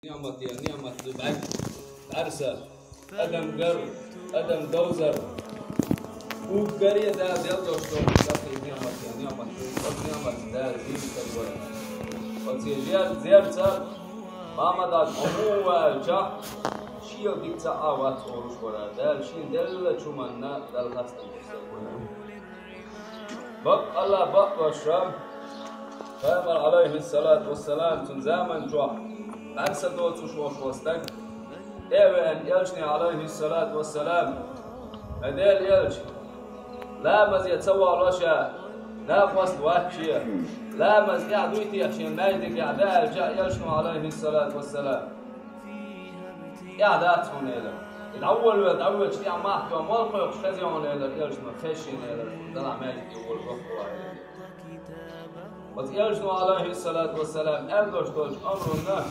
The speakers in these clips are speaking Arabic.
نعمة يا نعمة بعد عرسة أدم قر أدم دوزر وقرية ده يلا شلون تلاقي نعمة يا نعمة نعمة ده زين تقول وتيجي زيارة ما مدى عموة جا شيء ديك تعاوت أوروش برا ده شيء دل شو منا دل خاص تقول بق الله بق وشرب فأمر عليه الصلاة والسلام تنزامن جوا عرسة دوت وشوش وستك إيوان يلشني عليه الصلاة والسلام هديل يلش لا مز يتسوى الوشا لا فصل وحشية لا مز يعدويتي عشان نايدك يعداء الجاء يلشني عليه الصلاة والسلام يعداء تهون إيلا الأول والأول شيء عم أحكي ومالقوا يخشخزي عن إيلا يلشني خشين إيلا دلع ماجد يقول بخوا وتيلشنو عليه الصلاة والسلام أردوش توش أمرنا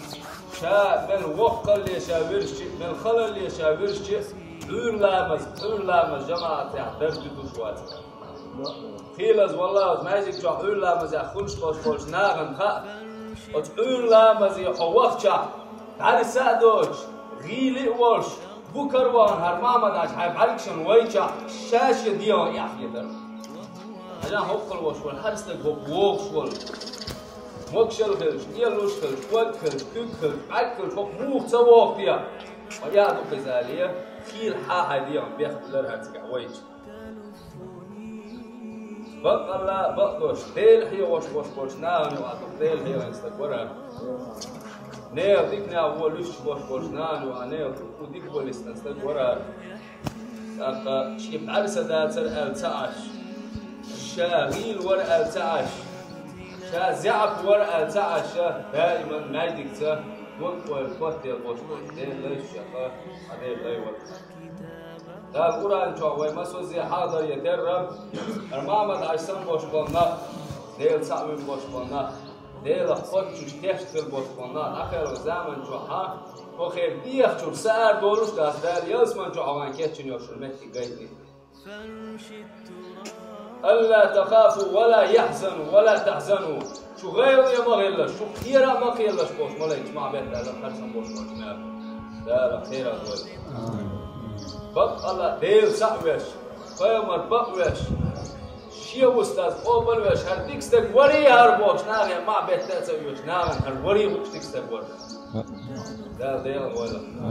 شا من وقت اللي شاورش من خلل اللي شاورش عور لامز جماعة يحدردو شوات خيلز والله ماجيك جو عور لامز يخلش توش ناغن خا عور لامز يحوخ شا تعالي سادوش غيلي ورش بوكروان هرمامد عش حيب عليكشن ويشا شاشة ديان يحكي در أنا هقول وشول حرستك هو وشول مكشل خلش يلوش خلش ود خلش كوك خلش عك خلش هو موخ سواق فيها ويا دو كزالية خيل حاحة ديان بياخد لرها تقعويج بق الله بقدوش ديل هي وش ناني وعطوك ديل هي نستكورها نيو ديك نيو هو لوش وش ناني وعنيو وديك هو نستكورها أقا شيب عرسة داتر التعش شاغيل ورقة تعش شا زعف ورقة تعش دائما نايدك تا وقوة الفتة الغشوة دين ليش شخا عليه لا يوقف دا القرآن شوى مسوزي حاضر يترب المعمد عيسان بوشبالنا ديل سعوين بوشبالنا ديل خطش تشتل بوشبالنا آخر زمن شوها وخير ديخ شو سعر دولوش داس دال يلسمن شو عوان كيتشن يوشل مكي قيدي ألا تخافوا ولا يحزنوا ولا تحزنوا شو غير يا ما غيرش شو خيرا ما غيرش بوش ما ليش مع بيت هذا خرسان بوش ما لا خيرا دول بق الله ديل سعوش فيمر بقوش شيء أستاذ أوبر وش هرديك استك وري هربوش ناغي مع بيت تسويش ناغن هر وري وش تكستك وري لا ديل ولا